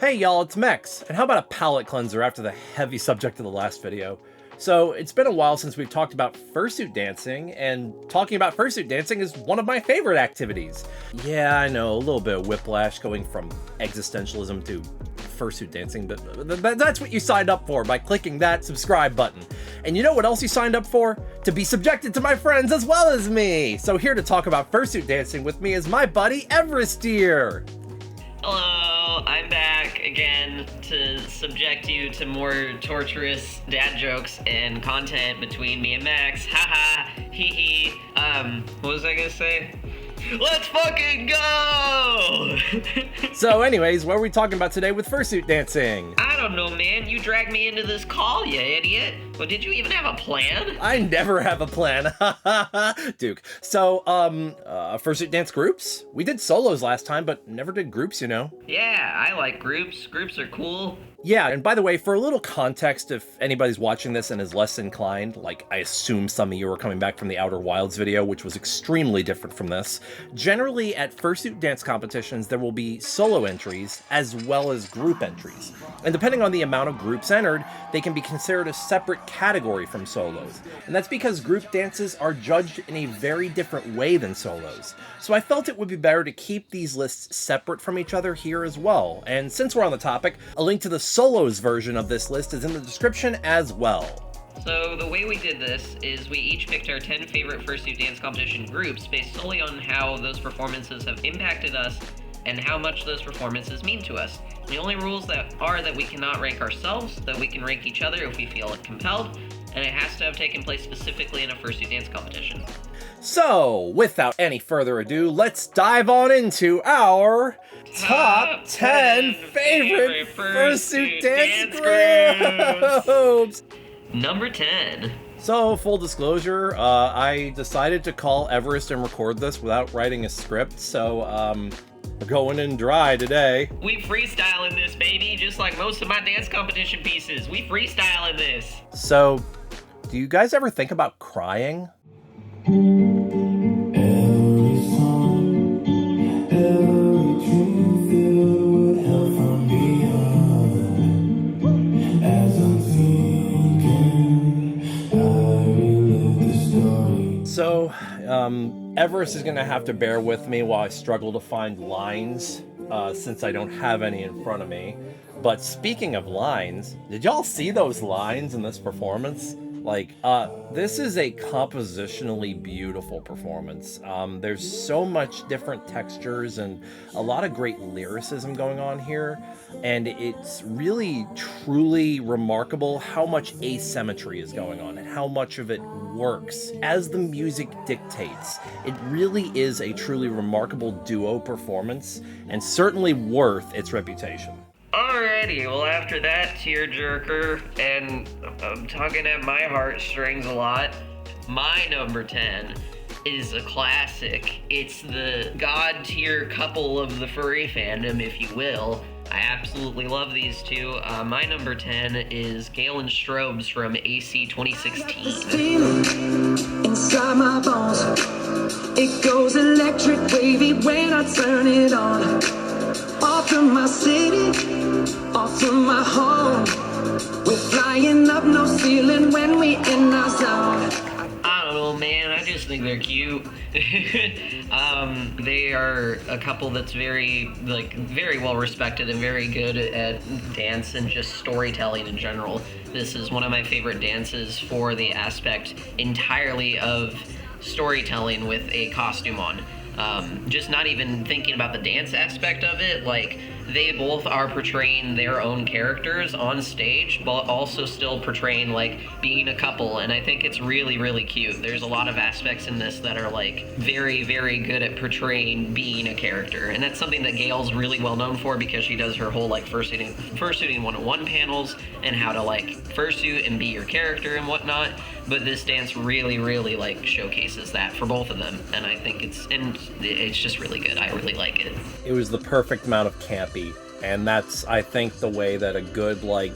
Hey y'all, it's Mex, and how about a palate cleanser after the heavy subject of the last video? So, it's been a while since we've talked about fursuit dancing, and talking about fursuit dancing is one of my favorite activities. Yeah, I know, a little bit of whiplash going from existentialism to fursuit dancing, but that's what you signed up for by clicking that subscribe button. And you know what else you signed up for? To be subjected to my friends as well as me! So here to talk about fursuit dancing with me is my buddy Everest here! Hello, I'm back again to subject you to more torturous dad jokes and content between me and Max. Haha, hee hee. What was I gonna say? Let's fucking go! So anyways, what are we talking about today with fursuit dancing? I don't know, man. You dragged me into this call, you idiot. Well, did you even have a plan? I never have a plan. Duke. So, fursuit dance groups? We did solos last time, but never did groups, you know? Yeah, I like groups. Groups are cool. Yeah, and by the way, for a little context, if anybody's watching this and is less inclined, like I assume some of you are coming back from the Outer Wilds video, which was extremely different from this, generally at fursuit dance competitions, there will be solo entries as well as group entries. And depending on the amount of groups entered, they can be considered a separate category from solos. And that's because group dances are judged in a very different way than solos. So I felt it would be better to keep these lists separate from each other here as well. And since we're on the topic, a link to the solos version of this list is in the description as well. So the way we did this is we each picked our 10 favorite fursuit dance competition groups based solely on how those performances have impacted us and how much those performances mean to us. The only rules that we cannot rank ourselves, that we can rank each other if we feel compelled, and it has to have taken place specifically in a fursuit dance competition. So, without any further ado, let's dive on into our top 10 favorite fursuit dance groups! Number 10. So, full disclosure, I decided to call Everest and record this without writing a script, so, we're going in dry today. We freestyle in this, baby, just like most of my dance competition pieces. We freestyle in this. So, do you guys ever think about crying? Every song, every dream filled with hell from beyond. As I'm thinking, I relive the story. So, Everest is gonna have to bear with me while I struggle to find lines, since I don't have any in front of me. But speaking of lines, did y'all see those lines in this performance? Like, this is a compositionally beautiful performance. There's so much different textures and a lot of great lyricism going on here, and it's really, truly remarkable how much asymmetry is going on and how much of it works as the music dictates. It really is a truly remarkable duo performance, and certainly worth its reputation. Alrighty, well after that tearjerker, and I'm tugging at my heartstrings a lot, my number 10 is a classic. It's the god tier couple of the furry fandom, if you will. I absolutely love these two. My number 10 is Gale and Strobes from AC 2016. Inside my bones, it goes electric wavy when I turn it on. Off from my city, off from my home. We're flying up no ceiling when we in our zone. I don't know, man. I just think they're cute. They are a couple that's very well respected and very good at dance and just storytelling in general. This is one of my favorite dances for the aspect entirely of storytelling with a costume on. Just not even thinking about the dance aspect of it, like they both are portraying their own characters on stage, but also still portraying like being a couple, and I think it's really, really cute. There's a lot of aspects in this that are like very, very good at portraying being a character, and that's something that Gail's really well known for because she does her whole like fursuiting 101 panels and how to like fursuit and be your character and whatnot. But this dance really, really like showcases that for both of them, and I think it's just really good. I really like it. It was the perfect amount of campy, and that's, I think, the way that a good, like,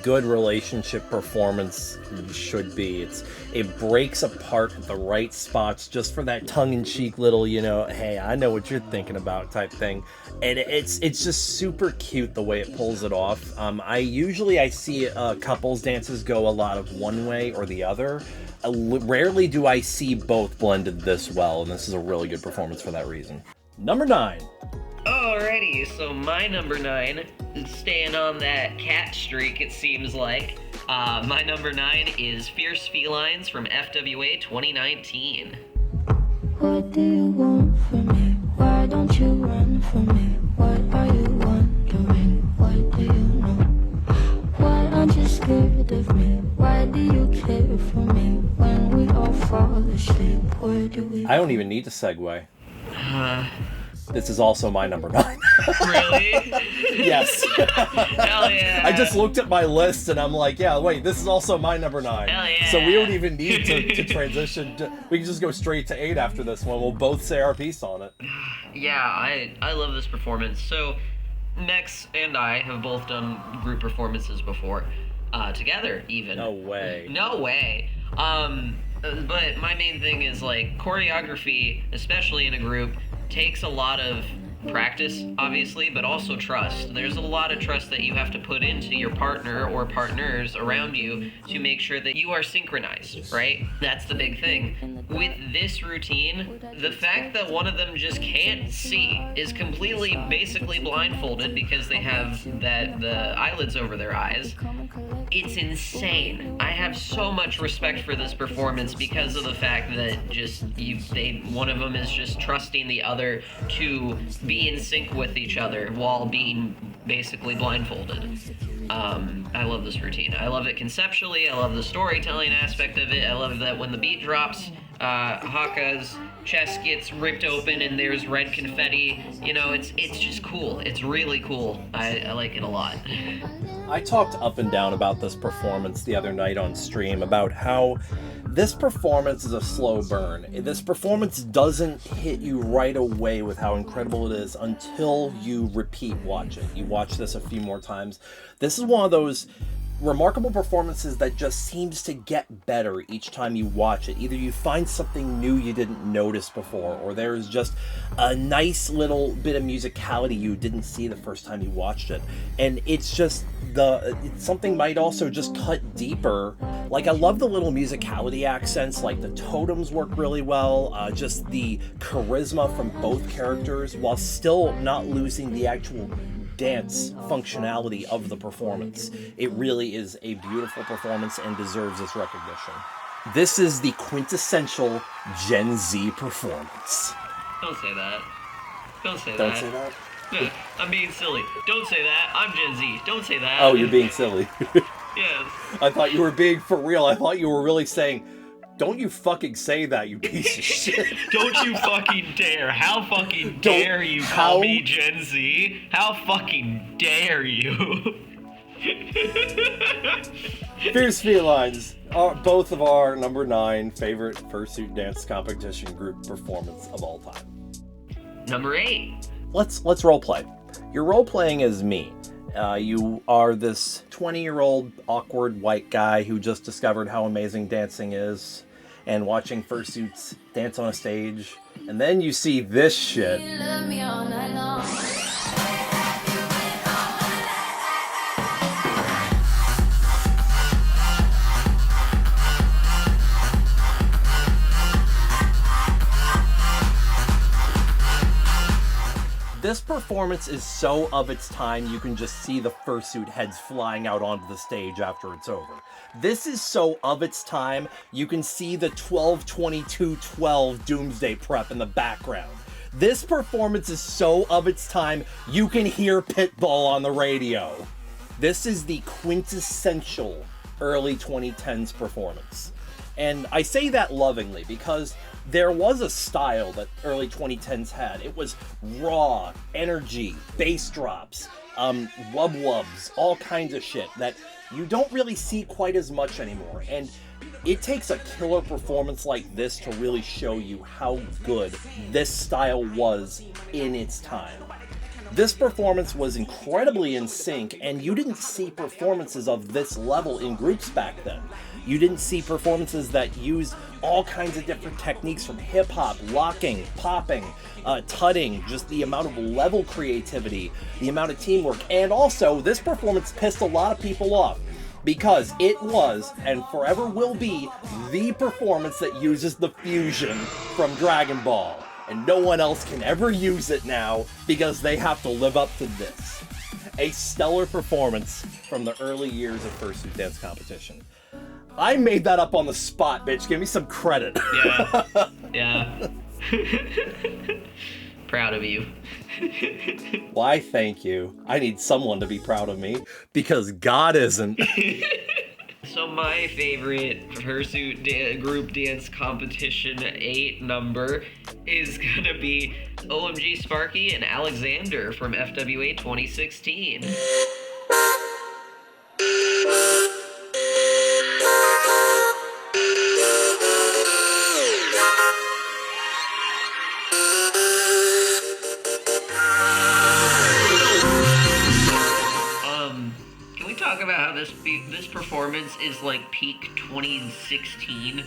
good relationship performance should be. It breaks apart at the right spots just for that tongue-in-cheek little, hey, I know what you're thinking about type thing. And it's just super cute the way it pulls it off. I see couples dances go a lot of one way or the other. Rarely do I see both blended this well, and this is a really good performance for that reason. Number 9. Alrighty, so my number 9 is staying on that cat streak, it seems like. My number 9 is Fierce Felines from FWA 2019. What do you want from me? Why don't you run from me? What are you wondering? What do you know? Why aren't you scared of me? Why do you care for me? When we all fall asleep, where do we... I don't even need to segue. This is also my number 9. Really? Yes. Hell yeah. I just looked at my list and I'm like, yeah, wait, this is also my number 9. Hell yeah. So we don't even need to transition. We can just go straight to 8 after this one. We'll both say our piece on it. Yeah, I love this performance. So, Nex and I have both done group performances before, together even. No way. No way. But my main thing is, like, choreography, especially in a group, takes a lot of practice, obviously, but also trust. There's a lot of trust that you have to put into your partner or partners around you to make sure that you are synchronized, right? That's the big thing. With this routine, the fact that one of them just can't see, is completely basically blindfolded because they have the eyelids over their eyes, it's insane. I have so much respect for this performance because of the fact that one of them is just trusting the other to be in sync with each other while being basically blindfolded. I love this routine. I love it conceptually. I love the storytelling aspect of it. I love that when the beat drops, Haka's chest gets ripped open and there's red confetti. It's just cool. It's really cool. I like it a lot. I talked up and down about this performance the other night on stream about how this performance is a slow burn. This performance doesn't hit you right away with how incredible it is until you repeat watch it. You watch this a few more times. This is one of those remarkable performances that just seems to get better each time you watch it. Either you find something new you didn't notice before, or there's just a nice little bit of musicality you didn't see the first time you watched it. And it's just something might also just cut deeper. Like, I love the little musicality accents, like the totems work really well, just the charisma from both characters while still not losing the actual dance functionality of the performance. It really is a beautiful performance and deserves its recognition. This is the quintessential Gen Z performance. Don't say that. Don't say Don't that. say that? Yeah, I'm being silly. Don't say that. I'm Gen Z. Don't say that. Oh, you're being silly. Yes. I thought you were being for real. I thought you were really saying, don't you fucking say that, you piece of shit. Don't you fucking dare. How fucking dare you call me Gen Z? How fucking dare you? Fierce Felines are both of our number 9 favorite fursuit dance competition group performance of all time. Number 8. Let's role play. You're role playing as me. You are this 20-year-old awkward white guy who just discovered how amazing dancing is and watching fursuits dance on a stage. And then you see this shit. This performance is so of its time, you can just see the fursuit heads flying out onto the stage after it's over. This is so of its time, you can see the 12-22-12 Doomsday Prep in the background. This performance is so of its time, you can hear Pitbull on the radio. This is the quintessential early 2010s performance. And I say that lovingly because there was a style that early 2010s had. It was raw, energy, bass drops, wub-wubs, all kinds of shit that you don't really see quite as much anymore. And it takes a killer performance like this to really show you how good this style was in its time. This performance was incredibly in sync, and you didn't see performances of this level in groups back then. You didn't see performances that used all kinds of different techniques, from hip-hop, locking, popping, tutting, just the amount of level creativity, the amount of teamwork. And also, this performance pissed a lot of people off, because it was, and forever will be, the performance that uses the fusion from Dragon Ball. And no one else can ever use it now, because they have to live up to this. A stellar performance from the early years of Fursuit Dance Competition. I made that up on the spot, bitch. Give me some credit. Yeah. Yeah. Proud of you. Why, thank you. I need someone to be proud of me, because God isn't. So my favorite Fursuit group dance competition 8 number is gonna be OMG Sparky and Alexander from FWA 2016. Can we talk about how this performance is like peak 2016?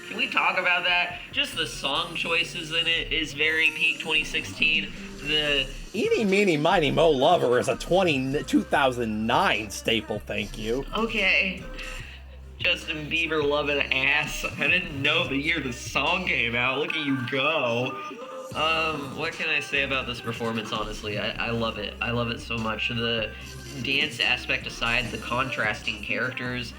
Can we talk about that? Just the song choices in it is very peak 2016. The Eeny, meeny, miny, mo lover is a 2009 staple, thank you. okay. Justin Bieber loving ass. I didn't know the year the song came out. Look at you go. What can I say about this performance, honestly? I love it. I love it so much. The dance aspect aside, the contrasting characters,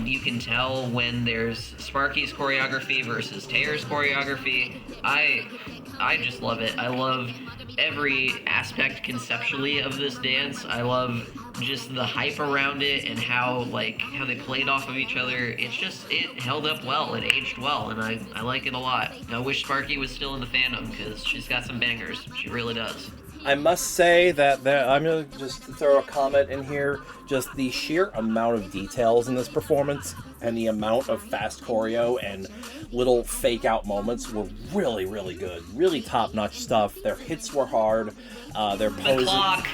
you can tell when there's Sparky's choreography versus Taylor's choreography. I just love it. I love every aspect conceptually of this dance. I love just the hype around it and how they played off of each other. It held up well. It aged well, and I like it a lot. I wish Sparky was still in the fandom, because she's got some bangers. She really does. I must say that I'm going to just throw a comment in here. Just the sheer amount of details in this performance and the amount of fast choreo and little fake out moments were really, really good. Really top-notch stuff. Their hits were hard. Their poses... The clock.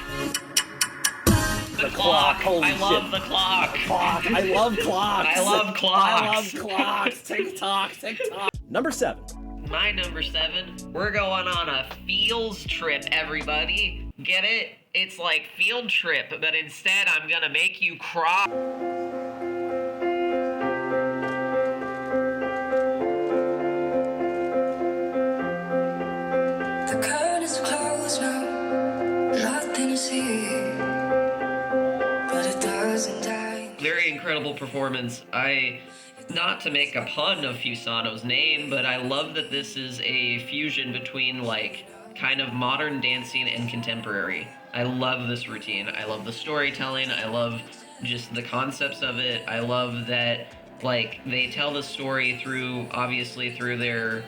The clock. Holy I shit. love the clock. Clock. I love clocks. I love clocks. I love clocks. Tick-tock, tick-tock. Number 7. My number 7, we're going on a feels trip, everybody. Get it? It's like field trip, but instead I'm gonna make you cry. The curtain is closed now, nothing to see, but it doesn't die. Very incredible performance. Not to make a pun of Fusano's name, but I love that this is a fusion between kind of modern dancing and contemporary. I love this routine. I love the storytelling. I love just the concepts of it. I love that they tell the story through their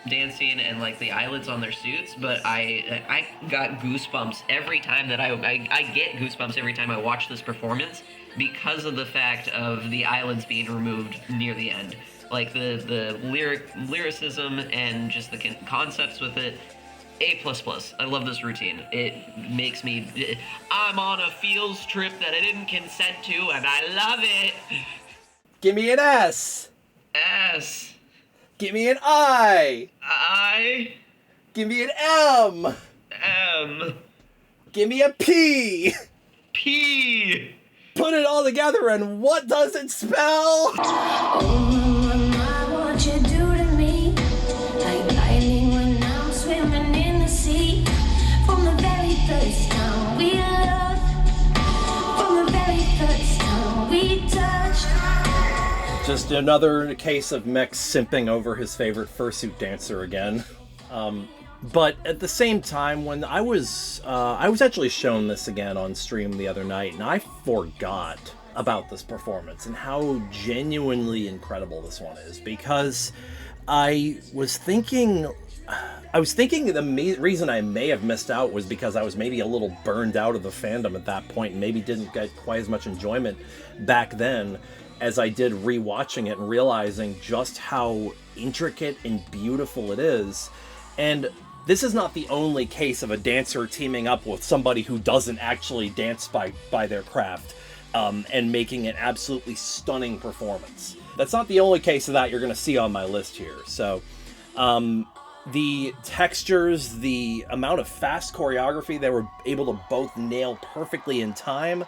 dancing and the eyelids on their suits, but I got goosebumps every time that I get goosebumps every time I watch this performance, because of the fact of the eyelids being removed near the end. The lyricism and just the concepts with it. A++. I love this routine. It makes me... I'm on a feels trip that I didn't consent to, and I love it! Give me an S. S. Give me an I. I. Give me an M. M. Give me a P. P. Put it all together, and what does it spell? Oh, mama, what you do to me? Like lightning when I'm swimming in the sea. From the very first time we loved, from the very first time we touched. Just another case of Mech simping over his favorite fursuit dancer again. But at the same time, when I was actually shown this again on stream the other night, and I forgot about this performance and how genuinely incredible this one is, because I was thinking the reason I may have missed out was because I was maybe a little burned out of the fandom at that point and maybe didn't get quite as much enjoyment back then as I did rewatching it and realizing just how intricate and beautiful it is. And this is not the only case of a dancer teaming up with somebody who doesn't actually dance by their craft, and making an absolutely stunning performance. That's not the only case of that you're going to see on my list here. So, the textures, the amount of fast choreography they were able to both nail perfectly in time,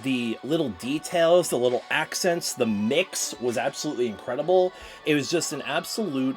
the little details, the little accents, the mix was absolutely incredible. It was just an absolute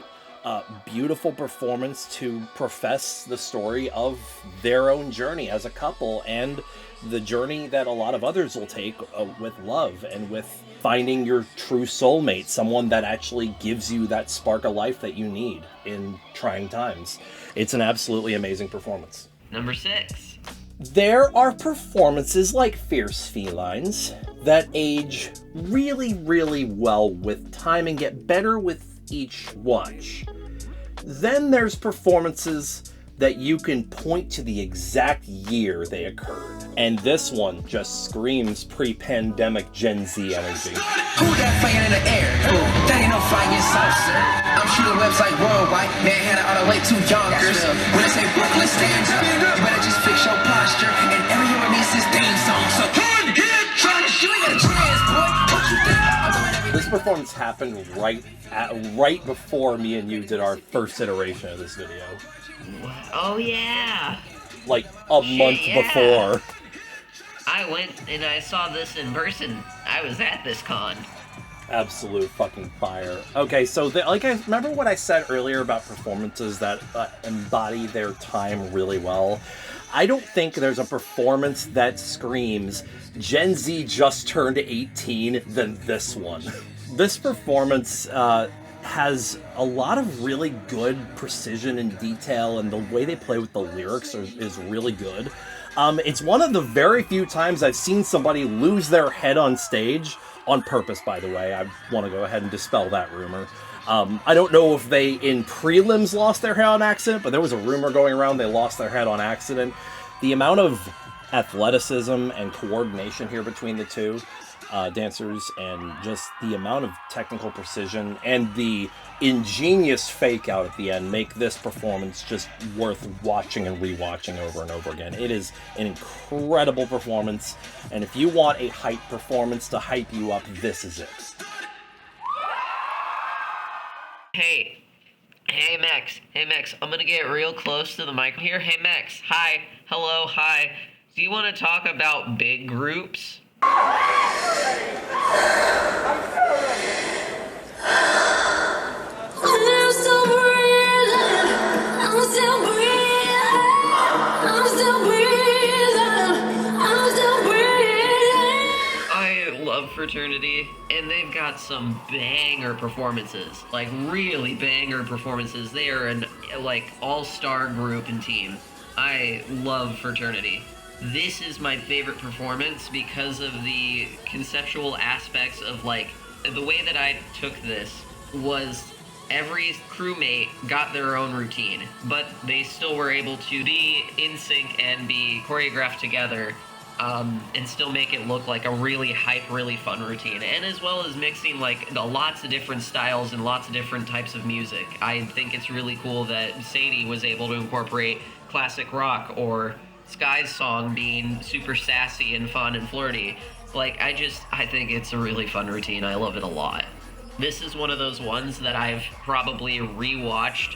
beautiful performance to profess the story of their own journey as a couple, and the journey that a lot of others will take with love and with finding your true soulmate, someone that actually gives you that spark of life that you need in trying times. It's an absolutely amazing performance. Number 6. There are performances like Fierce Felines that age really, really well with time and get better with each watch. Then there's performances that you can point to the exact year they occurred. And this one just screams pre-pandemic Gen Z energy. Who that flying in the air? Who? That ain't no flying saucer. I'm shooting webs like worldwide. Manhattan all the way to Yonkers. When I say Brooklyn, stand up. You better just fix your posture. And everyone needs his theme song. So hard hit, you ain't got a chance, boy. What you think? This performance happened right before me and you did our first iteration of this video. Oh yeah. Like a month before. I went and I saw this in person. I was at this con. Absolute fucking fire. Okay, so I remember what I said earlier about performances that embody their time really well. I don't think there's a performance that screams Gen Z just turned 18 than this one. This performance has a lot of really good precision and detail, and the way they play with the lyrics is really good. It's one of the very few times I've seen somebody lose their head on stage, on purpose, by the way. I want to go ahead and dispel that rumor. I don't know if they, in prelims, lost their head on accident, but there was a rumor going around they lost their head on accident. The amount of athleticism and coordination here between the two dancers, and just the amount of technical precision and the ingenious fake out at the end make this performance just worth watching and rewatching over and over again. It is an incredible performance, and if you want a hype performance to hype you up, this is it. Hey Max, I'm gonna get real close to the mic here. Hey Max, hi, hello, hi. Do you want to talk about big groups? I love Fraternity, and they've got some banger performances, like really banger performances. They are an all-star group and team. I love Fraternity. This is my favorite performance because of the conceptual aspects of the way that I took this was every crewmate got their own routine, but they still were able to be in sync and be choreographed together, and still make it look like a really hype, really fun routine, and as well as mixing lots of different styles and lots of different types of music. I think it's really cool that Sadie was able to incorporate classic rock, or Sky's song being super sassy and fun and flirty. I think it's a really fun routine. I love it a lot. This is one of those ones that I've probably rewatched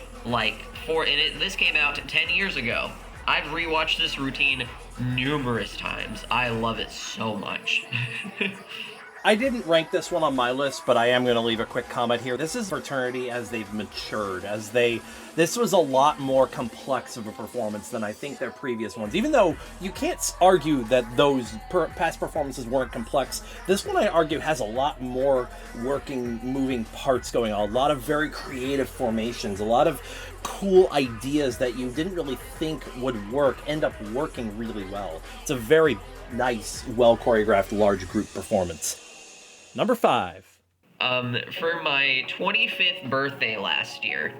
this came out 10 years ago. I've rewatched this routine numerous times. I love it so much. I didn't rank this one on my list, but I am going to leave a quick comment here. This is Fraternity as they've matured, this was a lot more complex of a performance than I think their previous ones. Even though you can't argue that those past performances weren't complex, this one I argue has a lot more moving parts going on, a lot of very creative formations, a lot of cool ideas that you didn't really think would work end up working really well. It's a very nice, well choreographed large group performance. Number 5. For my 25th birthday last year,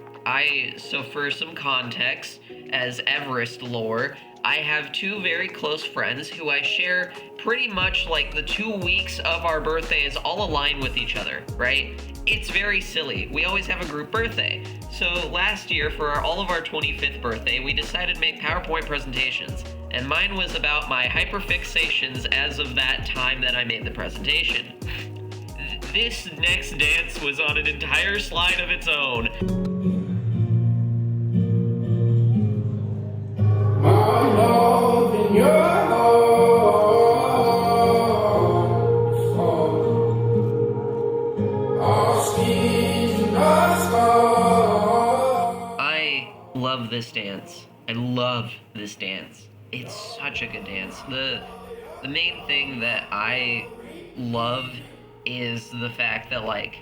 so for some context, as Everest lore, I have two very close friends who I share pretty much like the 2 weeks of our birthdays all align with each other, right? It's very silly. We always have a group birthday. So last year, for all of our 25th birthday, we decided to make PowerPoint presentations. And mine was about my hyperfixations as of that time that I made the presentation. This next dance was on an entire slide of its own. My love in your arms, our skis and our scars. I love this dance. I love this dance. It's such a good dance. The main thing that I love is the fact that, like,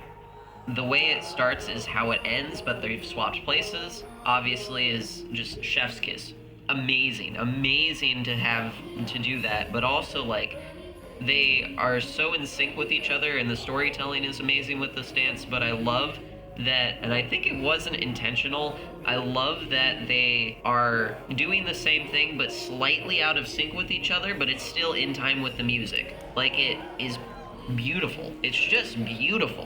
the way it starts is how it ends, but they've swapped places. Obviously is just chef's kiss. Amazing to have to do that, but also, like, they are so in sync with each other, and the storytelling is amazing with this dance. But I love that, and I think it wasn't intentional, I love that they are doing the same thing but slightly out of sync with each other, but it's still in time with the music. Like, it is beautiful. It's just beautiful.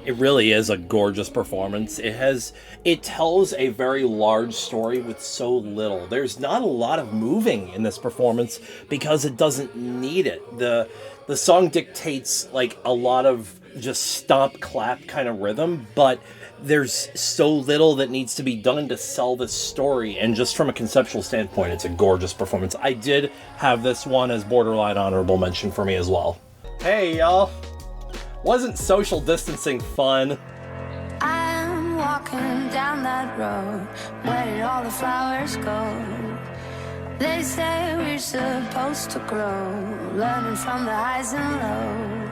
It really is a gorgeous performance. It tells a very large story with so little. There's not a lot of moving in this performance because it doesn't need it. The song dictates like a lot of just stomp clap kind of rhythm, but there's so little that needs to be done to sell this story, and just from a conceptual standpoint, it's a gorgeous performance. I did have this one as borderline honorable mention for me as well. Hey y'all, wasn't social distancing fun? I'm walking down that road. Where did all the flowers go? They say we're supposed to grow, learning from the highs and lows.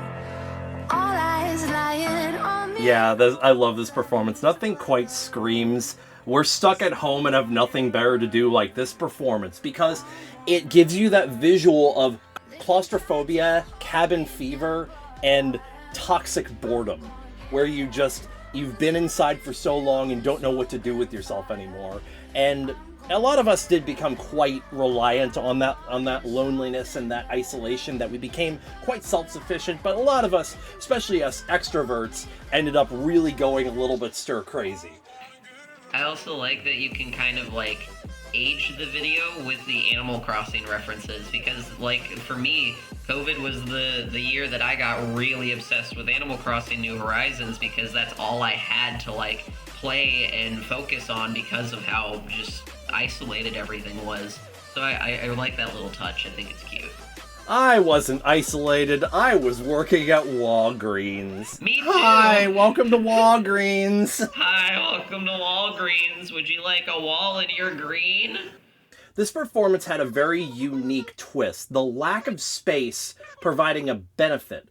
All eyes lying on me. Yeah, I love this performance. Nothing quite screams we're stuck at home and have nothing better to do like this performance, because it gives you that visual of claustrophobia, cabin fever, and toxic boredom, where you've been inside for so long and don't know what to do with yourself anymore. And a lot of us did become quite reliant on that loneliness and that isolation, that we became quite self-sufficient, but a lot of us, especially us extroverts, ended up really going a little bit stir crazy. I also like that you can kind of like age the video with the Animal Crossing references, because like for me, COVID was the year that I got really obsessed with Animal Crossing New Horizons, because that's all I had to like play and focus on because of how just isolated everything was. So I like that little touch. I think it's cute. I wasn't isolated. I was working at Walgreens. Me too. Hi, welcome to Walgreens. Hi, welcome to Walgreens. Would you like a wall in your green? This performance had a very unique twist. The lack of space providing a benefit.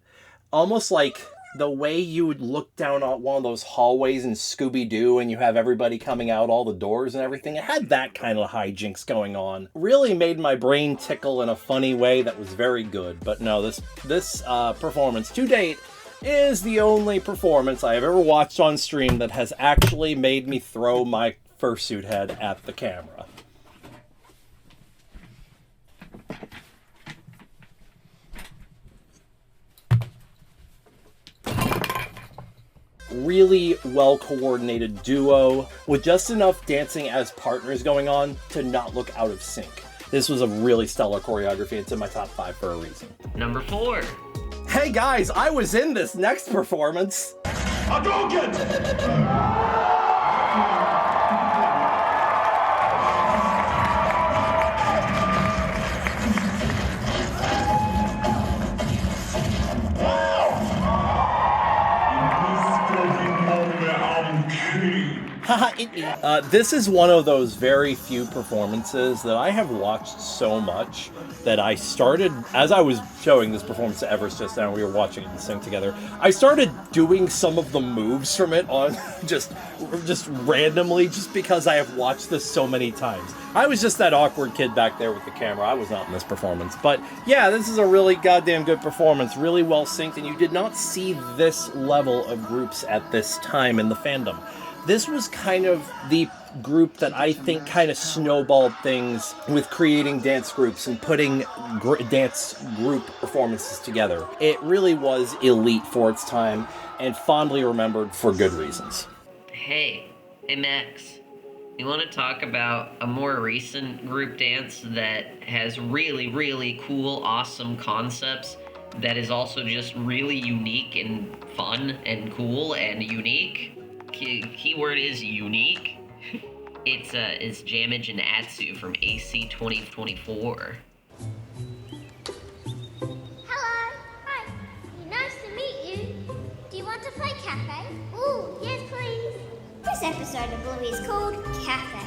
Almost like the way you would look down one of those hallways in Scooby-Doo and you have everybody coming out all the doors and everything. It had that kind of hijinks going on. Really made my brain tickle in a funny way that was very good. But no, this performance to date is the only performance I have ever watched on stream that has actually made me throw my fursuit head at the camera. Really well-coordinated duo with just enough dancing as partners going on to not look out of sync. This was a really stellar choreography. It's in my top 5 for a reason. Number 4. Hey guys, I was in this next performance. This is one of those very few performances that I have watched so much that I started, as I was showing this performance to Everest just now, we were watching it and sing together, I started doing some of the moves from it on just randomly, just because I have watched this so many times. I was just that awkward kid back there with the camera. I was not in this performance. But yeah, this is a really goddamn good performance, really well synced, and you did not see this level of groups at this time in the fandom. This was kind of the group that I think kind of snowballed things with creating dance groups and putting dance group performances together. It really was elite for its time and fondly remembered for good reasons. Hey Max, you want to talk about a more recent group dance that has really, really cool, awesome concepts that is also just really unique and fun and cool and unique? Keyword is unique. It's Jamage and Atsu from AC 2024. Hello. Hi. Nice to meet you. Do you want to play cafe? Ooh, yes please. This episode of Bluey is called Cafe.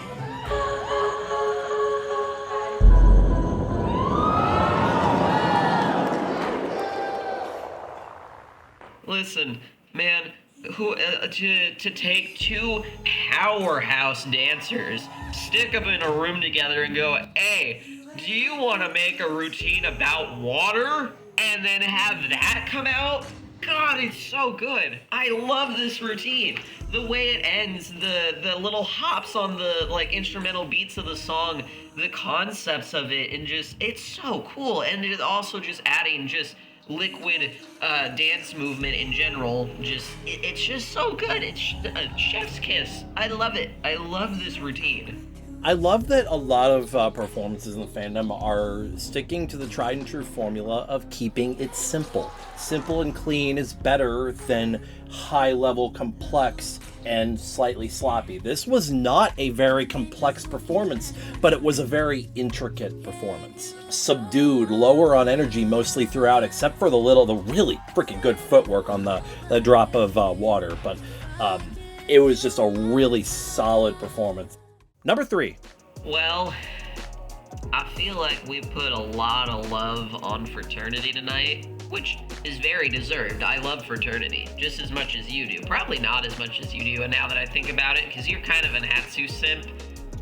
Listen, man, to take two powerhouse dancers, stick them in a room together and go, hey, do you want to make a routine about water? And then have that come out? God, it's so good. I love this routine. The way it ends, the little hops on the like instrumental beats of the song, the concepts of it, and just, it's so cool. And it's also just adding just liquid dance movement in general. Just it's just so good. It's a chef's kiss. I love it. I love this routine. I love that a lot of performances in the fandom are sticking to the tried and true formula of keeping it simple. Simple and clean is better than high level, complex, and slightly sloppy. This was not a very complex performance, but it was a very intricate performance. Subdued, lower on energy mostly throughout, except for the really freaking good footwork on the drop of water. But it was just a really solid performance. Number 3. Well, I feel like we put a lot of love on Fraternity tonight, which is very deserved. I love Fraternity just as much as you do. Probably not as much as you do, and now that I think about it, because you're kind of an Atsu simp.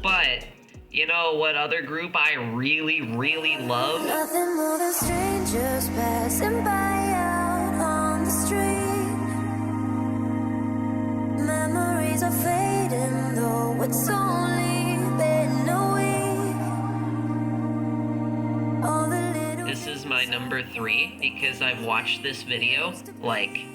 But you know what other group I really, really love? Nothing more than strangers passing by out on the street. Memories are fading, though it's only been a week. All the little This is my number 3 because I've watched this video like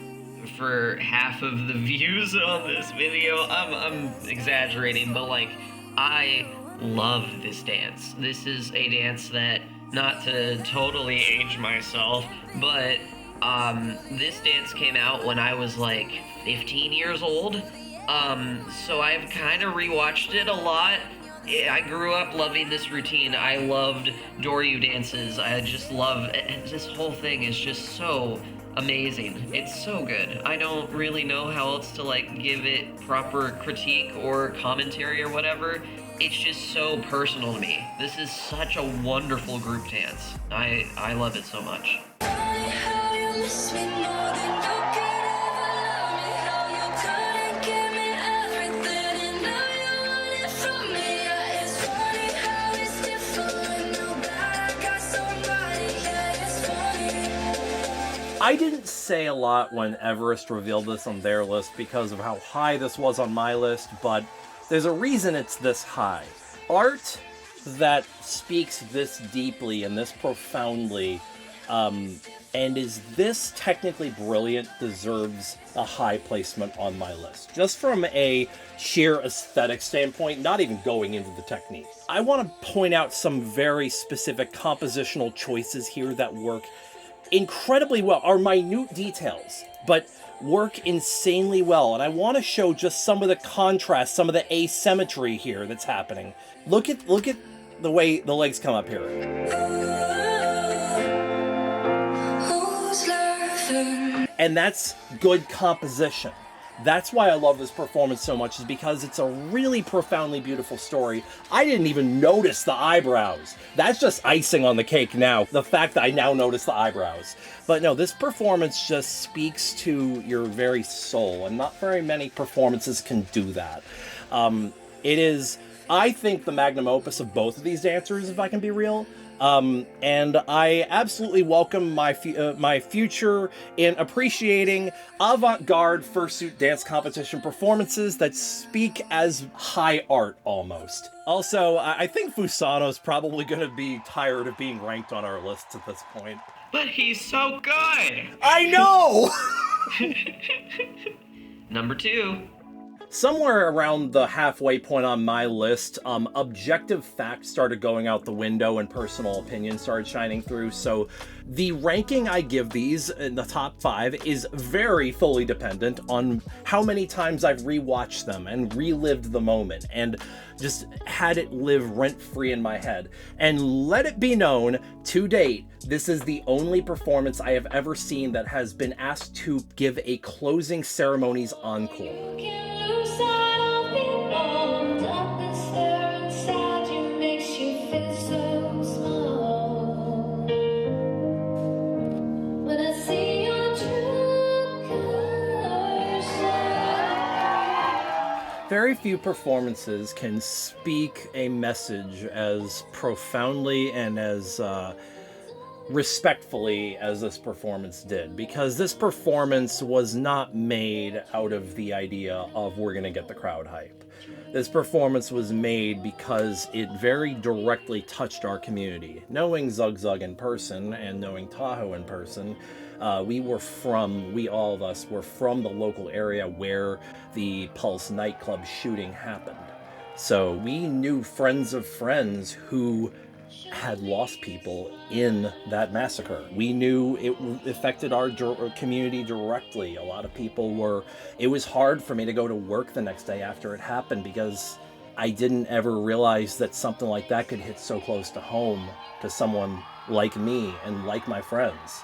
for half of the views on this video. I'm exaggerating, but like I love this dance. This is a dance that, not to totally age myself, but this dance came out when I was like 15 years old. So I've kind of rewatched it a lot. I grew up loving this routine. I loved Doryu dances. I just love this whole thing is just so amazing. It's so good. I don't really know how else to like give it proper critique or commentary or whatever. It's just so personal to me. This is such a wonderful group dance. I love it so much. how you miss me more than you could ever love me. How you couldn't give me everything, and now you want it from me. Yeah, it's funny how it's different. Now that I got somebody, yeah, it's funny. I didn't say a lot when Everest revealed this on their list because of how high this was on my list, but there's a reason it's this high. Art that speaks this deeply and this profoundly, and is this technically brilliant, deserves a high placement on my list. Just from a sheer aesthetic standpoint, not even going into the technique. I want to point out some very specific compositional choices here that work incredibly well, are minute details, but work insanely well. And I want to show just some of the contrast, some of the asymmetry here that's happening. Look at the way the legs come up here. Who's laughing? And that's good composition. That's why I love this performance so much, is because it's a really profoundly beautiful story. I didn't even notice the eyebrows. That's just icing on the cake now, the fact that I now notice the eyebrows. But no, this performance just speaks to your very soul, and not very many performances can do that. It is I think the magnum opus of both of these dancers, if I can be real. And I absolutely welcome my future in appreciating avant-garde fursuit dance competition performances that speak as high art almost. Also, I think Fusano's probably going to be tired of being ranked on our lists at this point. But he's so good! I know! Number 2. Somewhere around the halfway point on my list, objective facts started going out the window and personal opinion started shining through. So the ranking I give these in the top 5 is very fully dependent on how many times I've rewatched them and relived the moment and just had it live rent-free in my head. And let it be known, to date, this is the only performance I have ever seen that has been asked to give a closing ceremony's encore. Very few performances can speak a message as profoundly and as respectfully as this performance did, because this performance was not made out of the idea of we're gonna get the crowd hype. This performance was made because it very directly touched our community. Knowing Zug Zug in person and knowing Tahoe in person, we all of us were from the local area where the Pulse nightclub shooting happened. So we knew friends of friends who had lost people in that massacre. We knew it affected our community directly. A lot of people it was hard for me to go to work the next day after it happened because I didn't ever realize that something like that could hit so close to home to someone like me and like my friends.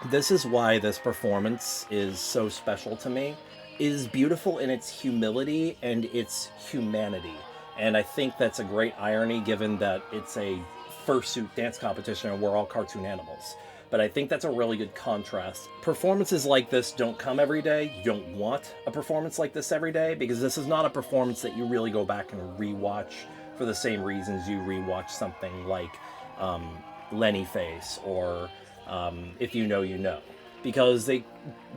This is why this performance is so special to me. It is beautiful in its humility and its humanity. And I think that's a great irony given that it's a fursuit dance competition and we're all cartoon animals. But I think that's a really good contrast. Performances like this don't come every day. You don't want a performance like this every day because this is not a performance that you really go back and rewatch for the same reasons you rewatch something like Lenny Face or If You Know, You Know. Because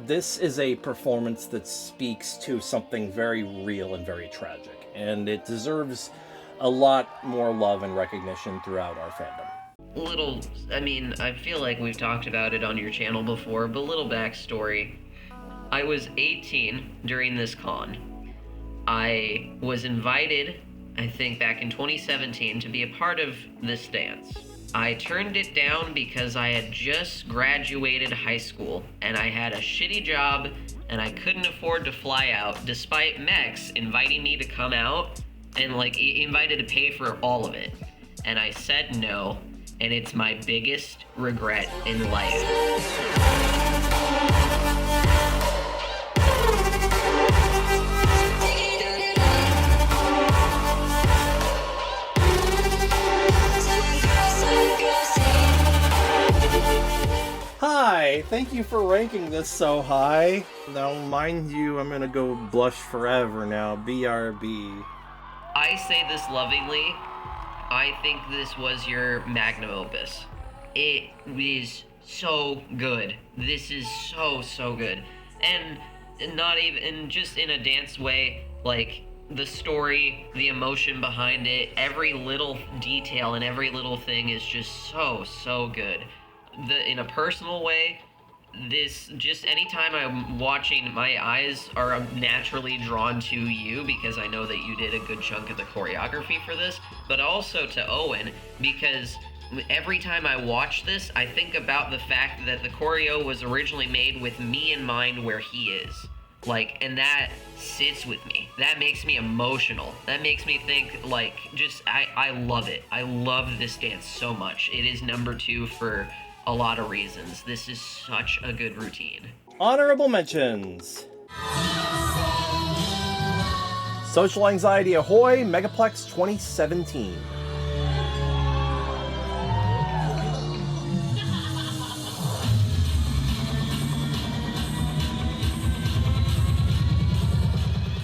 this is a performance that speaks to something very real and very tragic. And it deserves a lot more love and recognition throughout our fandom. I feel like we've talked about it on your channel before, but little backstory. I was 18 during this con. I was invited, I think back in 2017, to be a part of this dance. I turned it down because I had just graduated high school and I had a shitty job and I couldn't afford to fly out despite Mex inviting me to come out and invited to pay for all of it. And I said no, and it's my biggest regret in life. Hi, thank you for ranking this so high. Now, mind you, I'm gonna go blush forever now. BRB. I say this lovingly. I think this was your magnum opus. It is so good. This is so good. And not even just in a dance way, like the story, the emotion behind it, every little detail and every little thing is just so good. In a personal way, this just anytime I'm watching, my eyes are naturally drawn to you because I know that you did a good chunk of the choreography for this, but also to Owen because every time I watch this, I think about the fact that the choreo was originally made with me in mind where he is. And that sits with me. That makes me emotional. That makes me think, I love it. I love this dance so much. It is number 2 for a lot of reasons. This is such a good routine. Honorable mentions. Social Anxiety Ahoy, Megaplex 2017.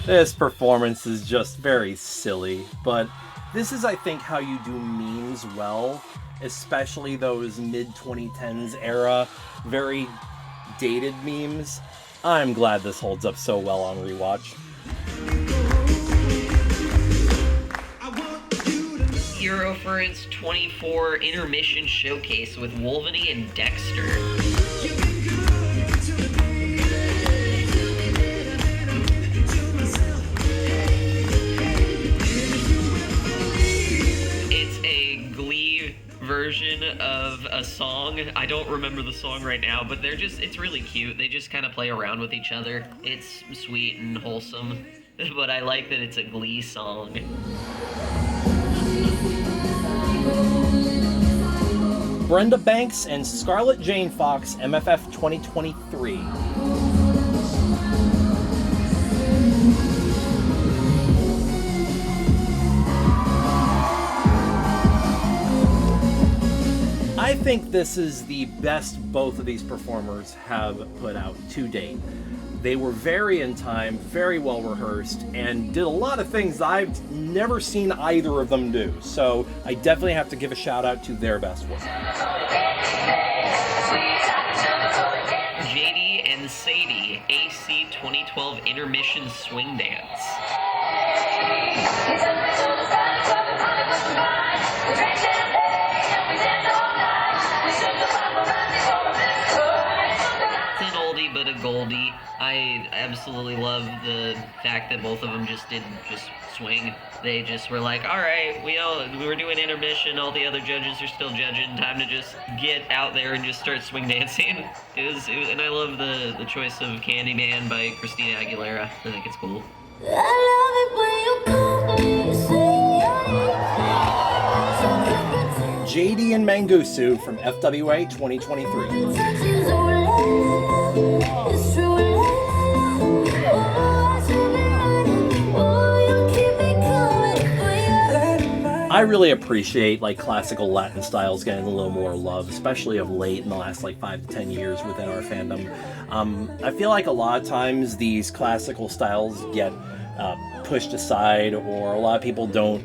This performance is just very silly, but This is, I think, how you do memes well, especially those mid-2010s era, very dated memes. I'm glad this holds up so well on rewatch. Hero for its 24 intermission showcase with Wolverine and Dexter. It's a Glee version of a song. I don't remember the song right now, but it's really cute. They just kind of play around with each other. It's sweet and wholesome, but I like that it's a Glee song. Brenda Banks and Scarlett Jane Fox, MFF 2023. I think this is the best both of these performers have put out to date. They were very in time, very well rehearsed, and did a lot of things I've never seen either of them do. So I definitely have to give a shout out to their best work. JD and Sadie, AC 2012 intermission swing dance. It's an oldie but a goldie. I absolutely love the fact that both of them just didn't just swing. They just were like, all right, we were doing intermission, all the other judges are still judging, time to just get out there and just start swing dancing. It was and I love the choice of Candyman by Christina Aguilera. I think it's cool. JD and Mangusu from FWA 2023. I really appreciate like classical Latin styles getting a little more love, especially of late in the last like 5 to 10 years within our fandom. I feel like a lot of times these classical styles get pushed aside, or a lot of people don't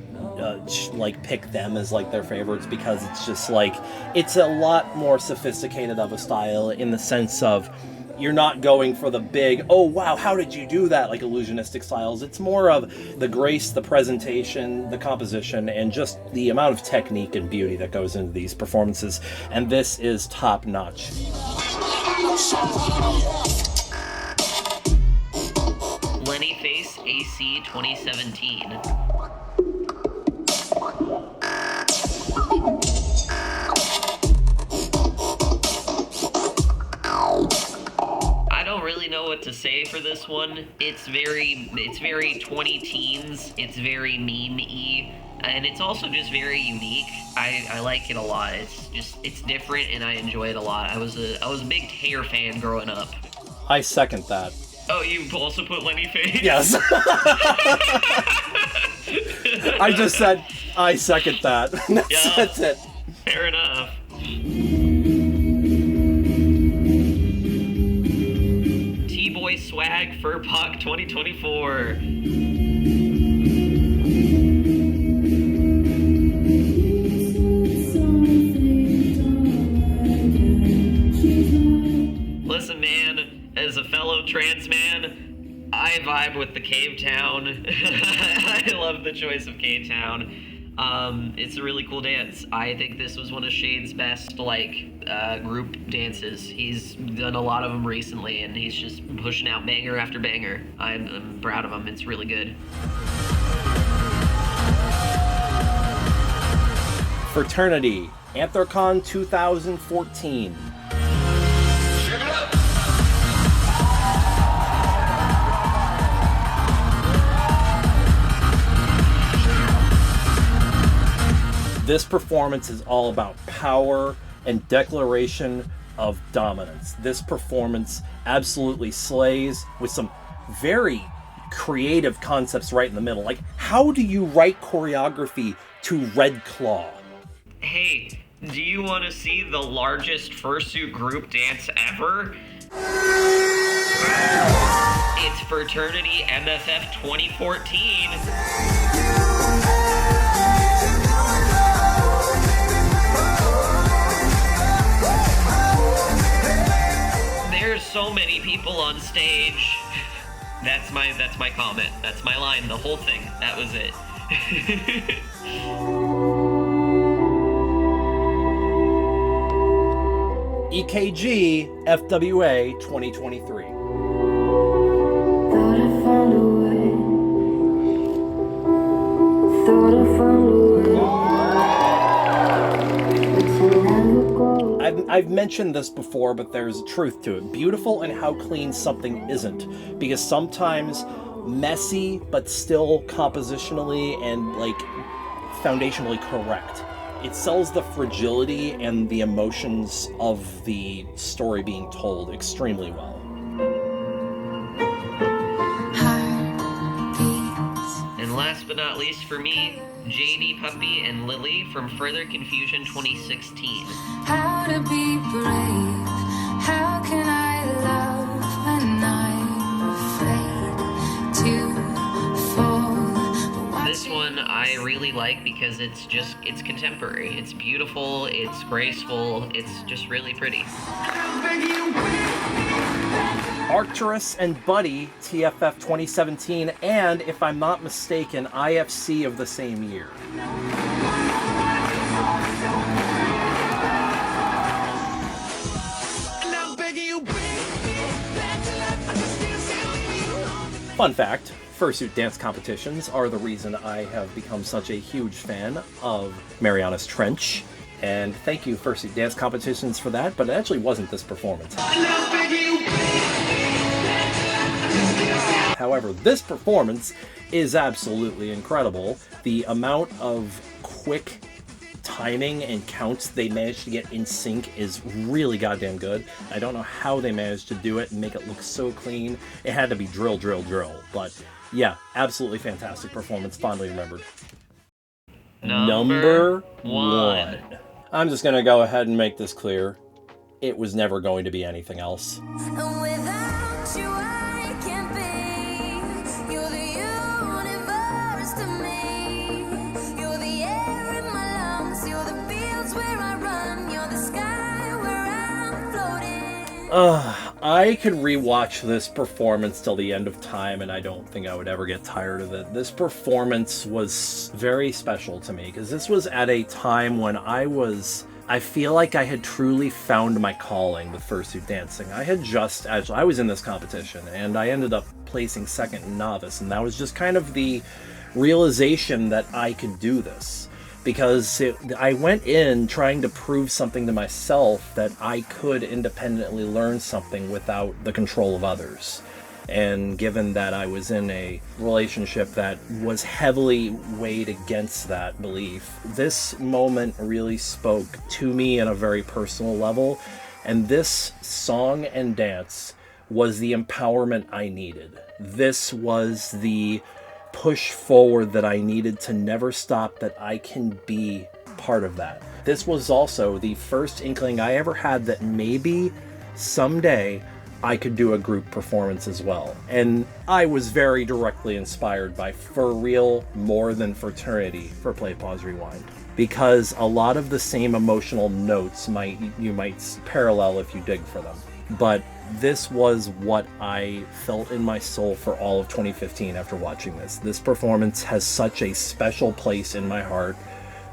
like pick them as like their favorites because it's just like it's a lot more sophisticated of a style in the sense of you're not going for the big, oh wow, how did you do that, like illusionistic styles. It's more of the grace, the presentation, the composition, and just the amount of technique and beauty that goes into these performances. And this is top notch. Lenny Face AC 2017. I don't really know what to say for this one. It's very 20 teens. It's very meme-y, and it's also just very unique. I like it a lot. It's different, and I enjoy it a lot. I was a big Hair fan growing up. I second that. Oh, you also put Lenny Face? Yes. I just said I second that. That's it. Fair enough. T-Boy Swag Fur Puck 2024. Listen, man, as a fellow trans man, I vibe with the Cave Town. I love the choice of Cave Town. It's a really cool dance. I think this was one of Shade's best, group dances. He's done a lot of them recently, and he's just pushing out banger after banger. I'm proud of him. It's really good. Fraternity, Anthrocon 2014. This performance is all about power and declaration of dominance. This performance absolutely slays with some very creative concepts right in the middle. Like, how do you write choreography to Red Claw? Hey, do you want to see the largest fursuit group dance ever? It's Fraternity MFF 2014. people on stage. That's my comment. That's my line. The whole thing. That was it. EKG FWA 2023. Thought I found a way. Thought I found a way. But you never go. I've mentioned this before, but there's truth to it. Beautiful and how clean something isn't. Because sometimes messy, but still compositionally and like foundationally correct. It sells the fragility and the emotions of the story being told extremely well. And last but not least for me, JD Puppy and Lily from Further Confusion 2016. How to be brave? How can I love when I'm afraid to fall? This one I really like because it's contemporary. It's beautiful, it's graceful, it's just really pretty. Arcturus and Buddy, TFF 2017, and if I'm not mistaken, IFC of the same year. Fun fact, fursuit dance competitions are the reason I have become such a huge fan of Mariana's Trench. And thank you, Fursuit dance competitions, for that, but it actually wasn't this performance. However, this performance is absolutely incredible. The amount of quick timing and counts they managed to get in sync is really goddamn good. I don't know how they managed to do it and make it look so clean. It had to be drill. But yeah, absolutely fantastic performance, fondly remembered. Number one. I'm just gonna go ahead and make this clear. It was never going to be anything else. Without you, I can't be. You're the universe to me. You're the air in my lungs. You're the fields where I run. You're the sky where I'm floating. I could rewatch this performance till the end of time, and I don't think I would ever get tired of it. This performance was very special to me, because this was at a time when I feel like I had truly found my calling with fursuit dancing. I was in this competition, and I ended up placing second in novice, and that was just kind of the realization that I could do this. Because I went in trying to prove something to myself that I could independently learn something without the control of others. And given that I was in a relationship that was heavily weighed against that belief, this moment really spoke to me on a very personal level. And this song and dance was the empowerment I needed. This was the push forward that I needed to never stop, that I can be part of that. This was also the first inkling I ever had that maybe someday I could do a group performance as well. And I was very directly inspired by For Real More Than Fraternity for Play, Pause, Rewind. Because a lot of the same emotional notes you might parallel if you dig for them. But this was what I felt in my soul for all of 2015 after watching this. This performance has such a special place in my heart,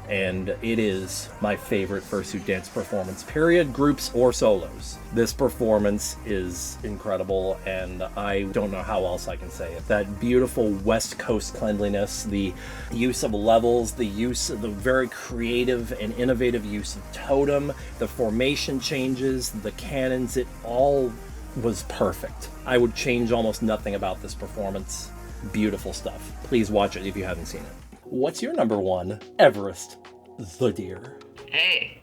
and it is my favorite fursuit dance performance, period, groups or solos. This performance is incredible, and I don't know how else I can say it. That beautiful West Coast cleanliness, the use of levels, the very creative and innovative use of totem, the formation changes, the cannons, it all was perfect. I would change almost nothing about this performance. Beautiful stuff. Please watch it if you haven't seen it. What's your number one? Everest, the deer. Hey,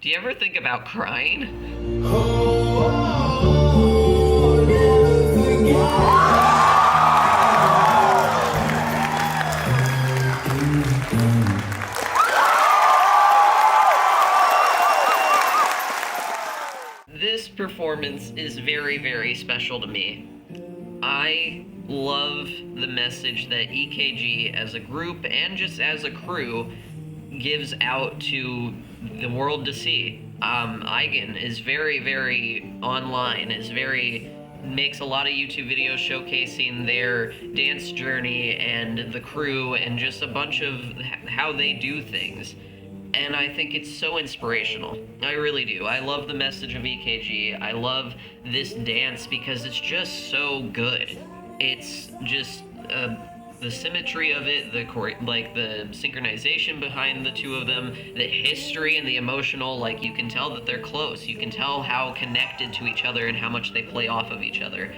do you ever think about crying? This performance is very, very special to me. I love the message that EKG as a group and just as a crew gives out to the world to see. Eigen is very, very online, is very makes a lot of YouTube videos showcasing their dance journey and the crew and just a bunch of how they do things. And I think it's so inspirational. I really do. I love the message of EKG. I love this dance because it's just so good. It's just the symmetry of it, the synchronization behind the two of them, the history and the emotional. Like, you can tell that they're close. You can tell how connected to each other and how much they play off of each other.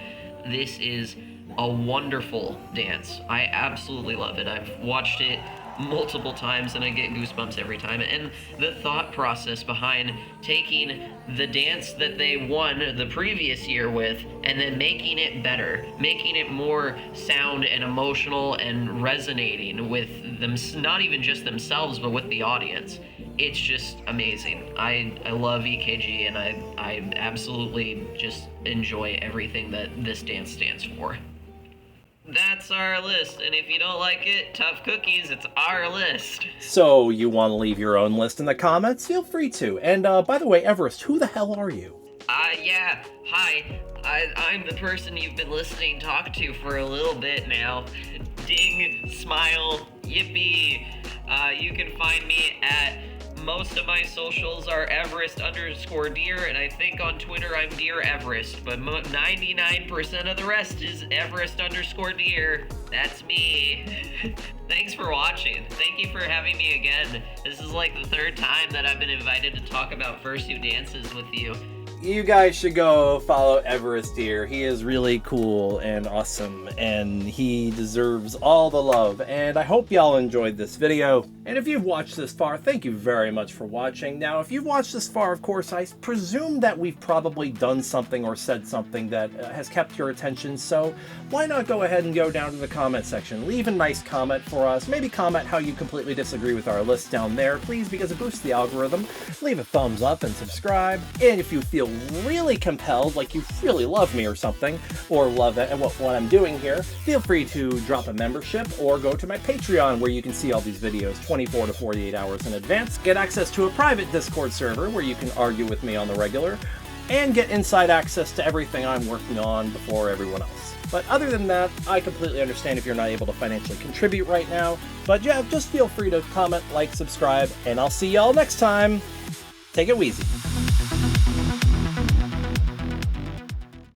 This is a wonderful dance. I absolutely love it. I've watched it multiple times and I get goosebumps every time. And the thought process behind taking the dance that they won the previous year with and then making it better, making it more sound and emotional and resonating with them, not even just themselves but with the audience. It's just amazing. I love EKG, and I absolutely just enjoy everything that this dance stands for. That's our list, and if you don't like it, tough cookies, it's our list. So, you want to leave your own list in the comments? Feel free to. And, by the way, Everest, who the hell are you? Yeah, hi. I'm the person you've been listening talk to for a little bit now. Ding, smile, yippee. You can find me at... Most of my socials are Everest_Deer, and I think on Twitter I'm Deer Everest, but 99% of the rest is Everest_Deer. That's me. Thanks for watching. Thank you for having me again. This is like the third time that I've been invited to talk about fursuit dances with you. You guys should go follow Everest here. He is really cool and awesome, and he deserves all the love. And I hope y'all enjoyed this video. And if you've watched this far, thank you very much for watching. Now, if you've watched this far, of course, I presume that we've probably done something or said something that has kept your attention. So why not go ahead and go down to the comment section. Leave a nice comment for us. Maybe comment how you completely disagree with our list down there, please, because it boosts the algorithm. Leave a thumbs up and subscribe. And if you feel really compelled, like you really love me or something, or love what I'm doing here, feel free to drop a membership or go to my Patreon, where you can see all these videos 24 to 48 hours in advance, get access to a private Discord server where you can argue with me on the regular, and get inside access to everything I'm working on before everyone else. But other than that, I completely understand if you're not able to financially contribute right now. But yeah, just feel free to comment, like, subscribe, and I'll see y'all next time. Take it easy.